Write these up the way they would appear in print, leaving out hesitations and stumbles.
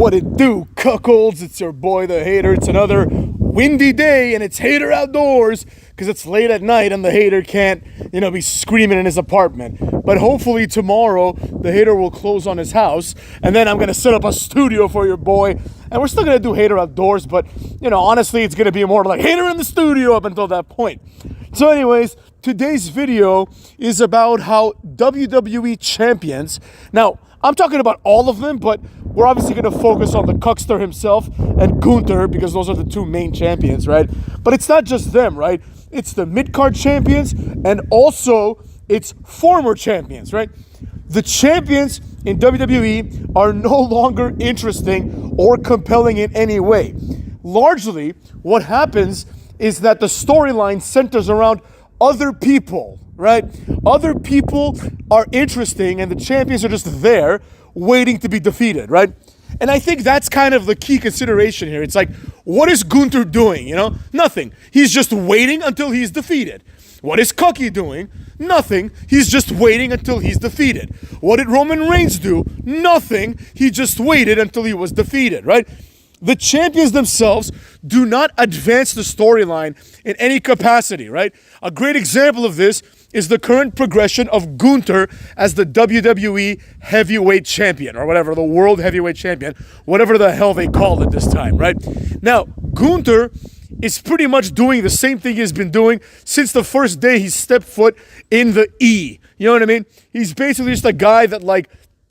What it do, cuckolds? It's your boy, the Hater. It's another windy day, and it's Hater outdoors because it's late at night and the Hater can't, be screaming in his apartment. But hopefully tomorrow, the Hater will close on his house, and then I'm going to set up a studio for your boy. And we're still going to do Hater outdoors, but, honestly, it's going to be more like Hater in the studio up until that point. So anyways, today's video is about how WWE champions... Now, I'm talking about all of them, but we're obviously going to focus on the Cuckster himself and Gunther because those are the two main champions, right? But it's not just them, right? It's the mid-card champions and also it's former champions, right? The champions in WWE are no longer interesting or compelling in any way. Largely, what happens is that the storyline centers around other people, right? Other people are interesting and the champions are just there waiting to be defeated, right? And I think that's kind of the key consideration here. It's like, what is Gunther doing, Nothing. He's just waiting until he's defeated. What is Cody doing? Nothing. He's just waiting until he's defeated. What did Roman Reigns do? Nothing. He just waited until he was defeated, right? The champions themselves do not advance the storyline in any capacity, right? A great example of this is the current progression of Gunther as the WWE heavyweight champion, or whatever, the world heavyweight champion, whatever the hell they call it this time, right? Now, Gunther is pretty much doing the same thing he's been doing since the first day he stepped foot in the E. You know what I mean? He's basically just a guy that,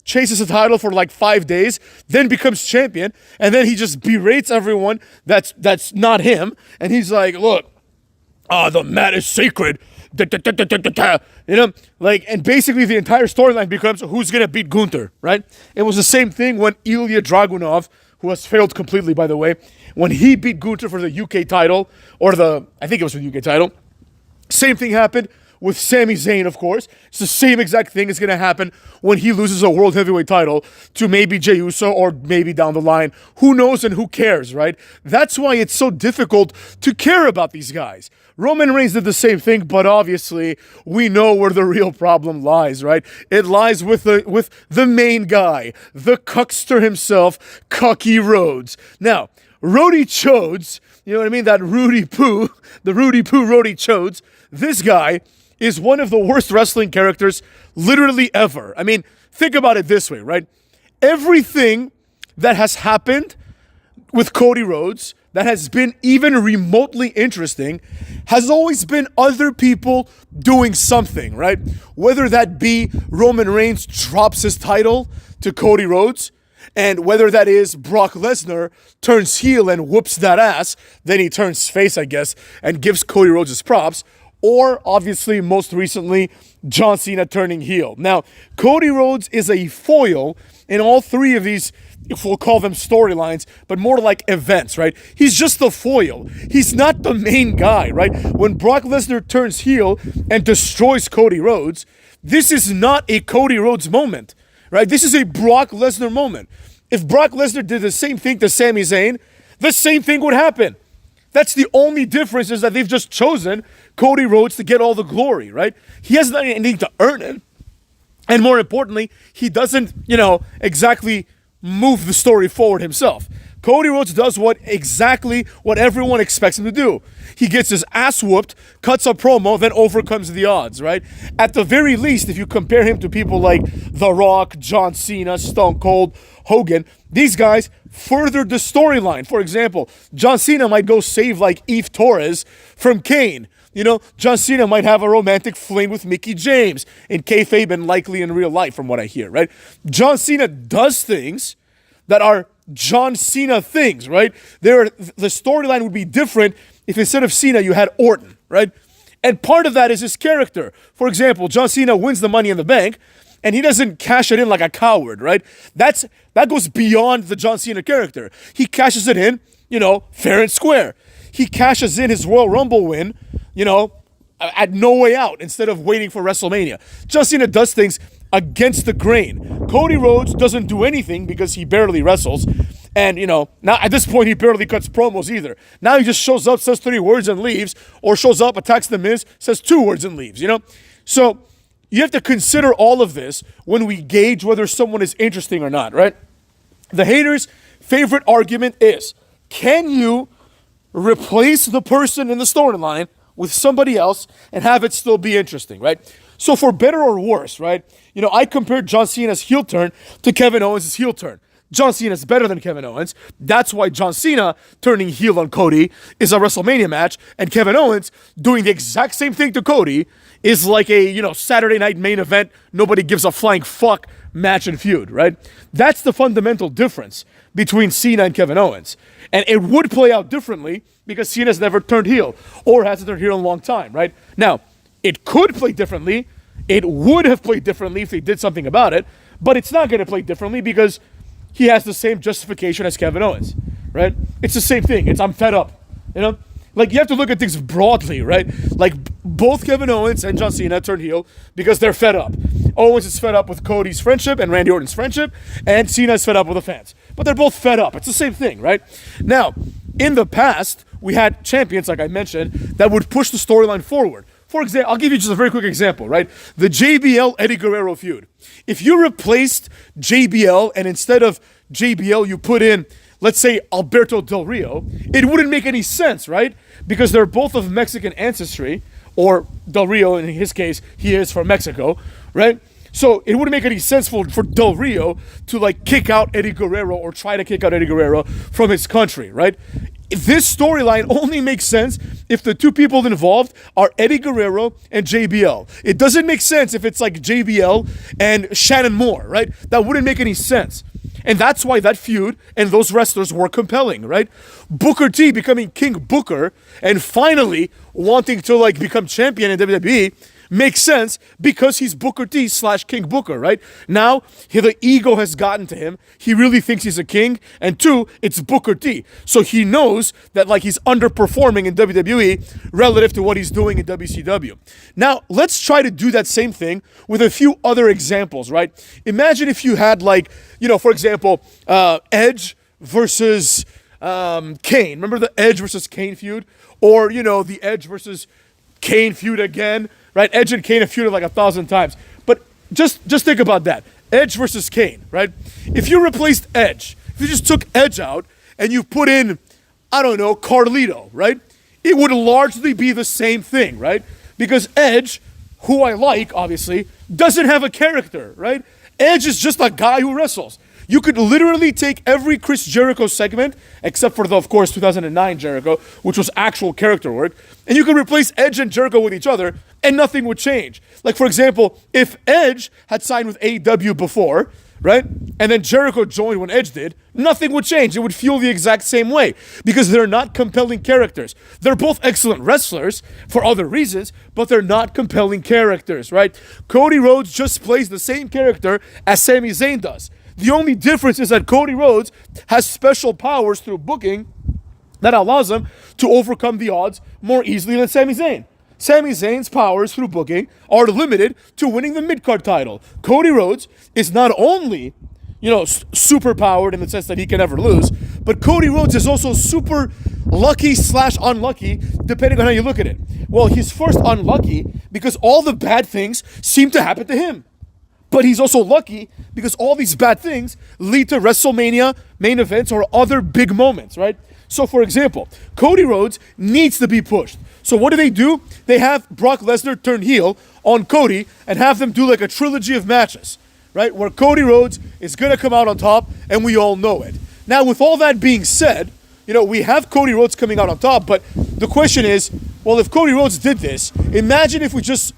chases a title for 5 days, then becomes champion, and then he just berates everyone that's not him, and he's like, look, the mat is sacred, and basically the entire storyline becomes who's gonna beat Gunther, right? It was the same thing when Ilya Dragunov, who has failed completely, by the way, when he beat Gunther for the UK title, I think it was for the UK title, same thing happened with Sami Zayn, of course. It's the same exact thing is going to happen when he loses a World Heavyweight title to maybe Jey Uso or maybe down the line. Who knows and who cares, right? That's why it's so difficult to care about these guys. Roman Reigns did the same thing, but obviously we know where the real problem lies, right? It lies with the main guy, the Cuckster himself, Cody Rhodes. Now, Rody Chodes, you know what I mean? That Rudy Poo, the Rudy Poo Rody Chodes, this guy is one of the worst wrestling characters literally ever. I mean, think about it this way, right? Everything that has happened with Cody Rhodes that has been even remotely interesting has always been other people doing something, right? Whether that be Roman Reigns drops his title to Cody Rhodes, and whether that is Brock Lesnar turns heel and whoops that ass, then he turns face, I guess, and gives Cody Rhodes his props, or obviously, most recently, John Cena turning heel. Now, Cody Rhodes is a foil in all three of these, if we'll call them storylines, but more like events, right? He's just the foil. He's not the main guy, right? When Brock Lesnar turns heel and destroys Cody Rhodes, this is not a Cody Rhodes moment, right? This is a Brock Lesnar moment. If Brock Lesnar did the same thing to Sami Zayn, the same thing would happen. That's the only difference, is that they've just chosen Cody Rhodes to get all the glory, right? He hasn't done anything to earn it. And more importantly, he doesn't, exactly move the story forward himself. Cody Rhodes does exactly what everyone expects him to do. He gets his ass whooped, cuts a promo, then overcomes the odds, right? At the very least, if you compare him to people like The Rock, John Cena, Stone Cold, Hogan, these guys furthered the storyline. For example, John Cena might go save Eve Torres from Kane. John Cena might have a romantic fling with Mickie James in kayfabe and likely in real life, from what I hear, right? John Cena does things that are John Cena things, right? The storyline would be different if instead of Cena, you had Orton, right? And part of that is his character. For example, John Cena wins the Money in the Bank, and he doesn't cash it in like a coward, right? That goes beyond the John Cena character. He cashes it in, fair and square. He cashes in his Royal Rumble win, at No Way Out instead of waiting for WrestleMania. John Cena does things against the grain. Cody Rhodes doesn't do anything because he barely wrestles. And, now at this point, he barely cuts promos either. Now he just shows up, says 3 words and leaves, or shows up, attacks The Miz, says 2 words and leaves, So you have to consider all of this when we gauge whether someone is interesting or not, right? The haters favorite argument is, can you replace the person in the storyline with somebody else and have it still be interesting, right? So for better or worse, right? I compared John Cena's heel turn to Kevin Owens' heel turn. John Cena is better than Kevin Owens. That's why John Cena turning heel on Cody is a WrestleMania match, and Kevin Owens doing the exact same thing to Cody is like a, Saturday night main event, nobody gives a flying fuck match and feud, right? That's the fundamental difference between Cena and Kevin Owens. And it would play out differently because Cena's never turned heel or hasn't turned heel in a long time, right? Now, it could play differently. It would have played differently if they did something about it, but it's not going to play differently because he has the same justification as Kevin Owens, right? It's the same thing. I'm fed up, Like, you have to look at things broadly, right? Like, both Kevin Owens and John Cena turned heel because they're fed up. Owens is fed up with Cody's friendship and Randy Orton's friendship, and Cena is fed up with the fans. But they're both fed up. It's the same thing, right? Now, in the past, we had champions, like I mentioned, that would push the storyline forward. For example, I'll give you just a very quick example, right? The JBL-Eddie Guerrero feud. If you replaced JBL and instead of JBL you put in, let's say, Alberto Del Rio, it wouldn't make any sense, right? Because they're both of Mexican ancestry, or Del Rio, in his case, he is from Mexico, right? So it wouldn't make any sense for Del Rio to kick out Eddie Guerrero or try to kick out Eddie Guerrero from his country, right? This storyline only makes sense if the two people involved are Eddie Guerrero and JBL. It doesn't make sense if it's like JBL and Shannon Moore, right? That wouldn't make any sense. And that's why that feud and those wrestlers were compelling, right? Booker T becoming King Booker and finally wanting to become champion in WWE makes sense because he's Booker T / King Booker, right? Now, the ego has gotten to him. He really thinks he's a king. And two, it's Booker T. So he knows that he's underperforming in WWE relative to what he's doing in WCW. Now, let's try to do that same thing with a few other examples, right? Imagine if you had for example, Edge versus Kane. Remember the Edge versus Kane feud? Or, the Edge versus Kane feud again, right? Edge and Kane have feuded 1,000 times. But just think about that. Edge versus Kane, right? If you replaced Edge, if you just took Edge out and you put in, I don't know, Carlito, right? It would largely be the same thing, right? Because Edge, who I like, obviously, doesn't have a character, right? Edge is just a guy who wrestles. You could literally take every Chris Jericho segment, except for of course, 2009 Jericho, which was actual character work, and you could replace Edge and Jericho with each other, and nothing would change. For example, if Edge had signed with AEW before, right, and then Jericho joined when Edge did, nothing would change. It would feel the exact same way because they're not compelling characters. They're both excellent wrestlers for other reasons, but they're not compelling characters, right? Cody Rhodes just plays the same character as Sami Zayn does. The only difference is that Cody Rhodes has special powers through booking that allows him to overcome the odds more easily than Sami Zayn. Sami Zayn's powers through booking are limited to winning the mid-card title. Cody Rhodes is not only, super powered in the sense that he can never lose, but Cody Rhodes is also super lucky / unlucky, depending on how you look at it. Well, he's first unlucky because all the bad things seem to happen to him. But he's also lucky because all these bad things lead to WrestleMania main events or other big moments, right? So, for example, Cody Rhodes needs to be pushed. So what do? They have Brock Lesnar turn heel on Cody and have them do a trilogy of matches, right? Where Cody Rhodes is going to come out on top, and we all know it. Now, with all that being said, we have Cody Rhodes coming out on top, but the question is, well, if Cody Rhodes did this, imagine if we just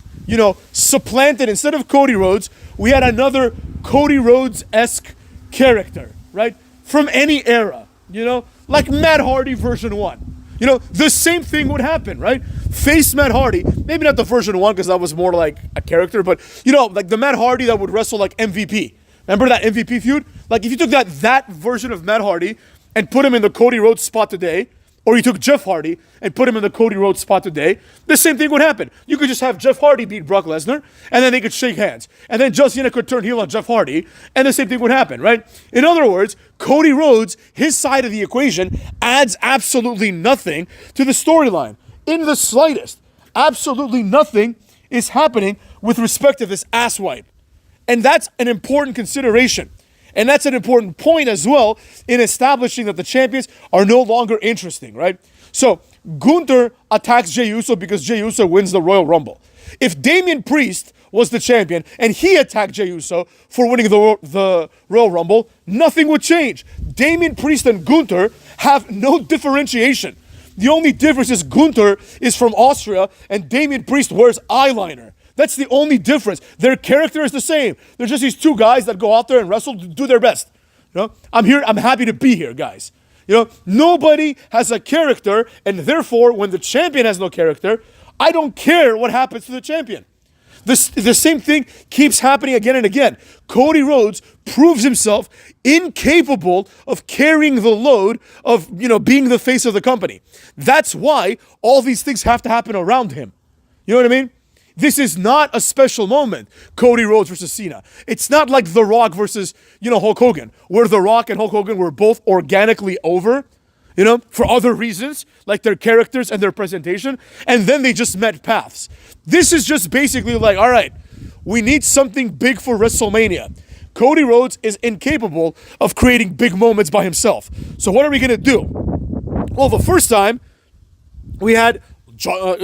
supplanted, instead of Cody Rhodes, we had another Cody Rhodes-esque character, right? From any era, like Matt Hardy version 1. The same thing would happen, right? Face Matt Hardy, maybe not the version 1 because that was more like a character, but, the Matt Hardy that would wrestle like MVP. Remember that MVP feud? If you took that version of Matt Hardy and put him in the Cody Rhodes spot today, or you took Jeff Hardy and put him in the Cody Rhodes spot today, the same thing would happen. You could just have Jeff Hardy beat Brock Lesnar, and then they could shake hands. And then John Cena could turn heel on Jeff Hardy, and the same thing would happen, right? In other words, Cody Rhodes, his side of the equation, adds absolutely nothing to the storyline. In the slightest. Absolutely nothing is happening with respect to this asswipe. And that's an important consideration. And that's an important point as well in establishing that the champions are no longer interesting, right? So Gunther attacks Jey Uso because Jey Uso wins the Royal Rumble. If Damian Priest was the champion and he attacked Jey Uso for winning the Royal Rumble, nothing would change. Damian Priest and Gunther have no differentiation. The only difference is Gunther is from Austria and Damian Priest wears eyeliner. That's the only difference. Their character is the same. They're just these two guys that go out there and wrestle to do their best. You know, I'm here. I'm happy to be here, guys. You know, nobody has a character, and therefore, when the champion has no character, I don't care what happens to the champion. The same thing keeps happening again and again. Cody Rhodes proves himself incapable of carrying the load of, being the face of the company. That's why all these things have to happen around him. You know what I mean? This is not a special moment, Cody Rhodes versus Cena. It's not like The Rock versus, Hulk Hogan, where The Rock and Hulk Hogan were both organically over, for other reasons, like their characters and their presentation, and then they just met paths. This is just basically like, all right, we need something big for WrestleMania. Cody Rhodes is incapable of creating big moments by himself. So what are we going to do? Well, the first time, we had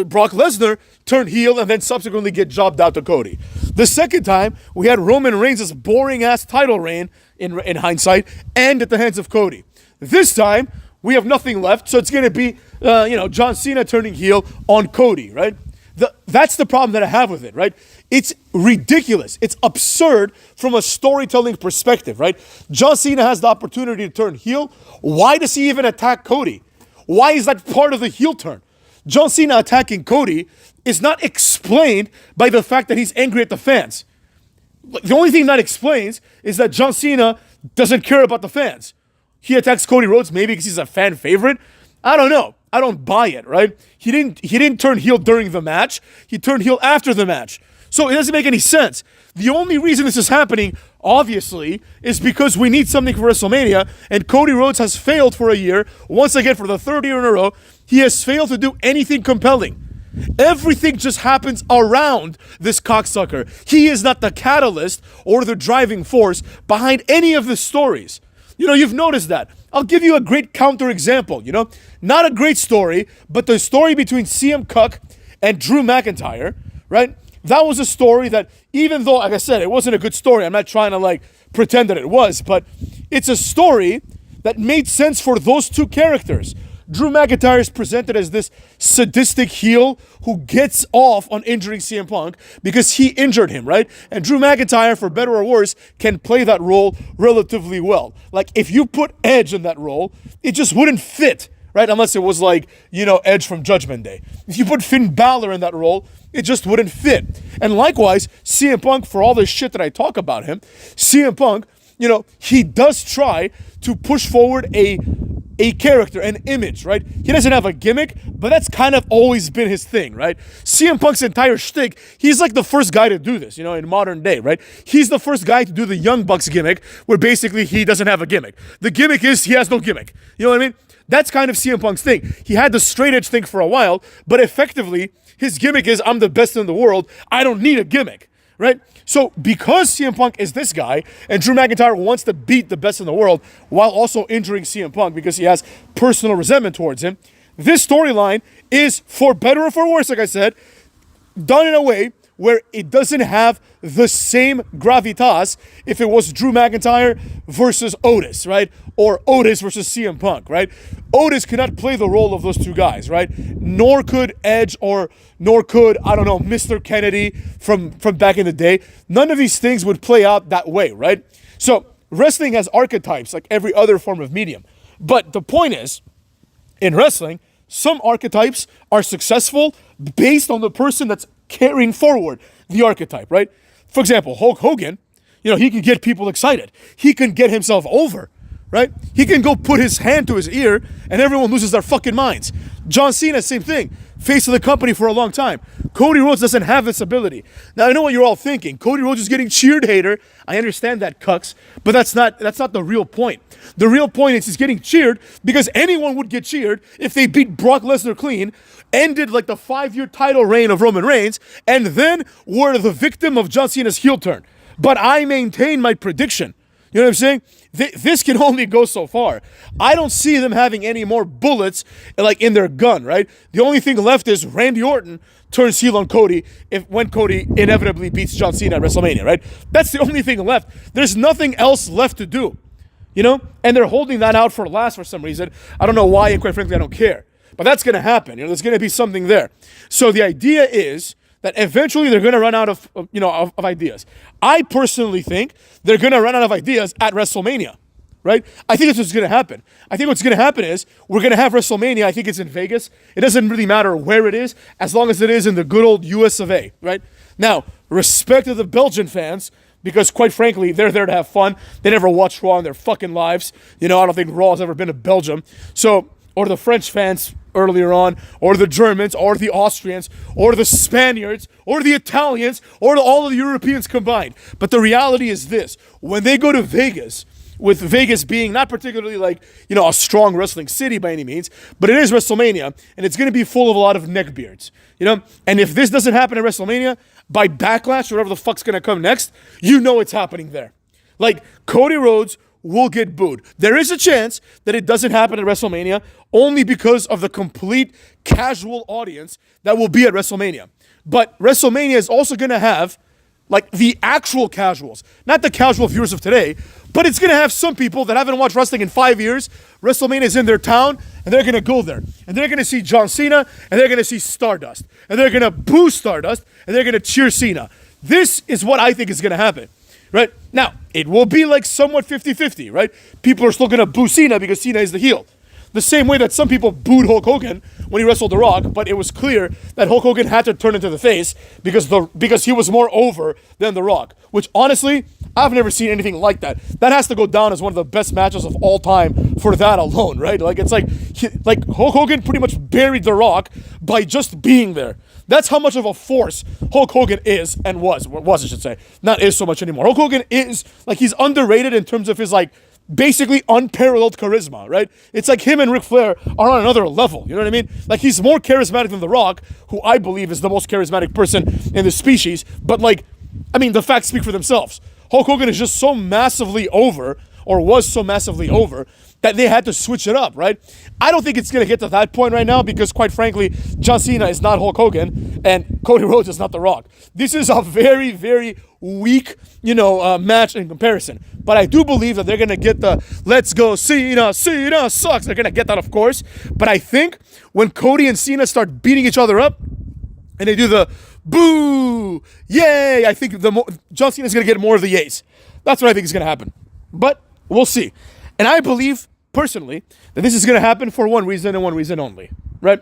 Brock Lesnar turn heel and then subsequently get jobbed out to Cody. The second time, we had Roman Reigns' boring-ass title reign, in hindsight, end at the hands of Cody. This time, we have nothing left, so it's going to be, John Cena turning heel on Cody, right? That's the problem that I have with it, right? It's ridiculous. It's absurd from a storytelling perspective, right? John Cena has the opportunity to turn heel. Why does he even attack Cody? Why is that part of the heel turn? John Cena attacking Cody is not explained by the fact that he's angry at the fans. The only thing that explains is that John Cena doesn't care about the fans. He attacks Cody Rhodes maybe because he's a fan favorite. I don't know. I don't buy it, right? He didn't turn heel during the match. He turned heel after the match. So it doesn't make any sense. The only reason this is happening, obviously, is because we need something for WrestleMania, and Cody Rhodes has failed for a year. Once again, for the third year in a row, he has failed to do anything compelling. Everything just happens around this cocksucker. He is not the catalyst or the driving force behind any of the stories. You've noticed that. I'll give you a great counter example, Not a great story, but the story between CM Punk and Drew McIntyre, right? That was a story that, even though, like I said, it wasn't a good story, I'm not trying to, pretend that it was, but it's a story that made sense for those two characters. Drew McIntyre is presented as this sadistic heel who gets off on injuring CM Punk because he injured him, right? And Drew McIntyre, for better or worse, can play that role relatively well. Like, if you put Edge in that role, it just wouldn't fit, right? Unless it was Edge from Judgment Day. If you put Finn Balor in that role, it just wouldn't fit. And likewise, CM Punk, for all the shit that I talk about him, CM Punk, he does try to push forward a character, an image, right? He doesn't have a gimmick, but that's kind of always been his thing, right? CM Punk's entire shtick, he's like the first guy to do this, in modern day, right? He's the first guy to do the Young Bucks gimmick, where basically he doesn't have a gimmick. The gimmick is he has no gimmick. You know what I mean? That's kind of CM Punk's thing. He had the straight edge thing for a while, but effectively, his gimmick is I'm the best in the world. I don't need a gimmick, right? So because CM Punk is this guy, and Drew McIntyre wants to beat the best in the world while also injuring CM Punk because he has personal resentment towards him, this storyline is, for better or for worse, like I said, done in a way where it doesn't have the same gravitas if it was Drew McIntyre versus Otis, right? Or Otis versus CM Punk, right? Otis cannot play the role of those two guys, right? Nor could Edge nor could, Mr. Kennedy from back in the day. None of these things would play out that way, right? So wrestling has archetypes like every other form of medium. But the point is, in wrestling, some archetypes are successful based on the person that's carrying forward the archetype, right? For example, Hulk Hogan, he can get people excited. He can get himself over, right? He can go put his hand to his ear and everyone loses their fucking minds. John Cena, same thing. Face of the company for a long time. Cody Rhodes doesn't have this ability. Now, I know what you're all thinking. Cody Rhodes is getting cheered, hater. I understand that, cucks, but that's not the real point. The real point is he's getting cheered because anyone would get cheered if they beat Brock Lesnar clean, ended the 5-year title reign of Roman Reigns, and then were the victim of John Cena's heel turn. But I maintain my prediction. You know what I'm saying? This can only go so far. I don't see them having any more bullets like in their gun, right? The only thing left is Randy Orton turns heel on Cody when Cody inevitably beats John Cena at WrestleMania, right? That's the only thing left. There's nothing else left to do, you know? And they're holding that out for last for some reason. I don't know why, and quite frankly, I don't care. But that's going to happen. You know, there's going to be something there. So the idea is that eventually they're going to run out of ideas. I personally think they're going to run out of ideas at WrestleMania, right? I think that's what's going to happen. I think what's going to happen is we're going to have WrestleMania. I think it's in Vegas. It doesn't really matter where it is, as long as it is in the good old US of A, right? Now, respect to the Belgian fans, because quite frankly, they're there to have fun. They never watch Raw in their fucking lives. You know, I don't think Raw has ever been to Belgium. So, or the French fans earlier on, or the Germans, or the Austrians, or the Spaniards, or the Italians, or all of the Europeans combined. But the reality is this: when they go to Vegas, with Vegas being not particularly like, you know, a strong wrestling city by any means, but it is WrestleMania, and it's going to be full of a lot of neckbeards, you know? And if this doesn't happen at WrestleMania, by Backlash, or whatever the fuck's going to come next, you know it's happening there. Like, Cody Rhodes will get booed. There is a chance that it doesn't happen at WrestleMania only because of the complete casual audience that will be at WrestleMania. But WrestleMania is also going to have like the actual casuals, not the casual viewers of today, but it's going to have some people that haven't watched wrestling in 5 years. WrestleMania is in their town, and they're going to go there. And they're going to see John Cena, and they're going to see Stardust. And they're going to boo Stardust, and they're going to cheer Cena. This is what I think is going to happen. Right? Now, it will be like somewhat 50-50, right? People are still going to boo Cena because Cena is the heel. The same way that some people booed Hulk Hogan when he wrestled The Rock, but it was clear that Hulk Hogan had to turn into the face because he was more over than The Rock. Which, honestly, I've never seen anything like that. That has to go down as one of the best matches of all time for that alone, right? Like, it's like Hulk Hogan pretty much buried The Rock by just being there. That's how much of a force Hulk Hogan is and was I should say. Not is so much anymore. Hulk Hogan is, like, he's underrated in terms of his, like, basically unparalleled charisma, right? It's like him and Ric Flair are on another level, you know what I mean? Like, he's more charismatic than The Rock, who I believe is the most charismatic person in the species, but, like, I mean, the facts speak for themselves. Hulk Hogan is just so massively over, or was so massively over, that they had to switch it up, right? I don't think it's going to get to that point right now because, quite frankly, John Cena is not Hulk Hogan and Cody Rhodes is not The Rock. This is a very, very weak, match in comparison. But I do believe that they're going to get the let's go Cena sucks. They're going to get that, of course. But I think when Cody and Cena start beating each other up and they do the boo, yay, I think John Cena is going to get more of the yays. That's what I think is going to happen. But we'll see. And I believe, personally, that this is going to happen for one reason and one reason only, right?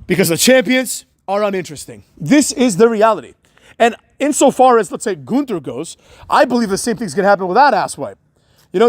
Because the champions are uninteresting. This is the reality. And insofar as, let's say, Gunther goes, I believe the same thing's going to happen with that asswipe.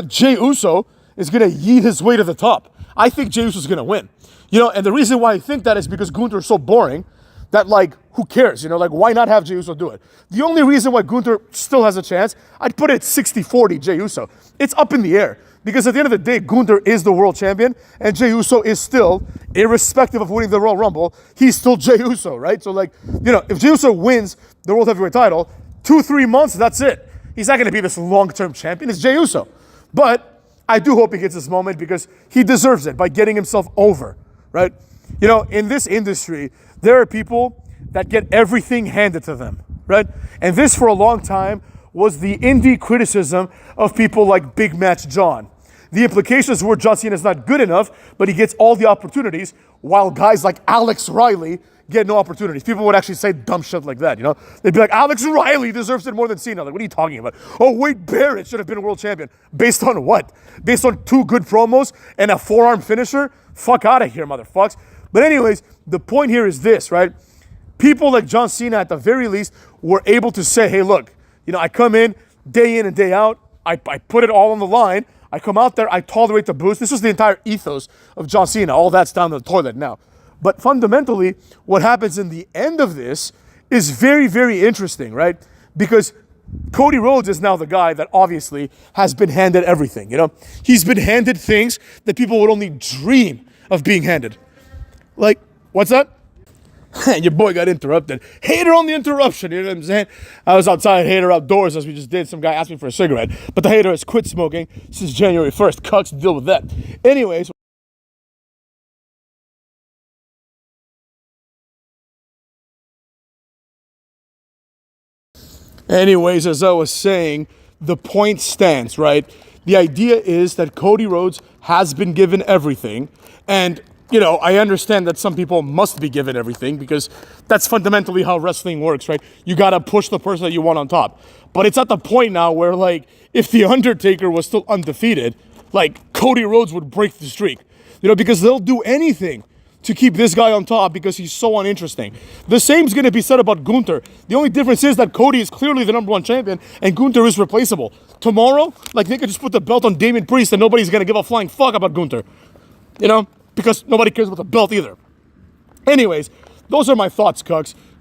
Jey Uso is going to yeet his way to the top. I think Jey Uso's going to win. And the reason why I think that is because Gunther is so boring that, like, who cares? Why not have Jey Uso do it? The only reason why Gunther still has a chance, I'd put it at 60-40 Jey Uso. It's up in the air. Because at the end of the day, Gunther is the world champion, and Jey Uso is still, irrespective of winning the Royal Rumble, he's still Jey Uso, right? So, if Jey Uso wins the World Heavyweight title, 2-3 months, that's it. He's not going to be this long-term champion. It's Jey Uso. But I do hope he gets this moment because he deserves it by getting himself over, right? In this industry, there are people that get everything handed to them, right? And this, for a long time, was the indie criticism of people like Big Match John. The implications were John Cena is not good enough, but he gets all the opportunities, while guys like Alex Riley get no opportunities. People would actually say dumb shit like that, They'd be like, Alex Riley deserves it more than Cena. Like, what are you talking about? Oh, Wade Barrett should have been a world champion. Based on what? Based on 2 good promos and a forearm finisher? Fuck out of here, motherfucks. But anyways, the point here is this, right? People like John Cena, at the very least, were able to say, hey, look, I come in and day out. I put it all on the line. I come out there. I tolerate the boost. This was the entire ethos of John Cena. All that's down the toilet now. But fundamentally, what happens in the end of this is very, very interesting, right? Because Cody Rhodes is now the guy that obviously has been handed everything, He's been handed things that people would only dream of being handed. Like, what's that? Your boy got interrupted. Hater on the interruption, you know what I'm saying? I was outside Hater Outdoors as we just did. Some guy asked me for a cigarette, but the Hater has quit smoking since January 1st. Cucks, deal with that. Anyways. As I was saying, the point stands, right? The idea is that Cody Rhodes has been given everything. And, I understand that some people must be given everything because that's fundamentally how wrestling works, right? You got to push the person that you want on top. But it's at the point now where, like, if The Undertaker was still undefeated, like, Cody Rhodes would break the streak. Because they'll do anything to keep this guy on top because he's so uninteresting. The same's going to be said about Gunther. The only difference is that Cody is clearly the number one champion and Gunther is replaceable. Tomorrow, like, they could just put the belt on Damian Priest and nobody's going to give a flying fuck about Gunther. Because nobody cares about the belt either. Anyways, those are my thoughts, Cucks.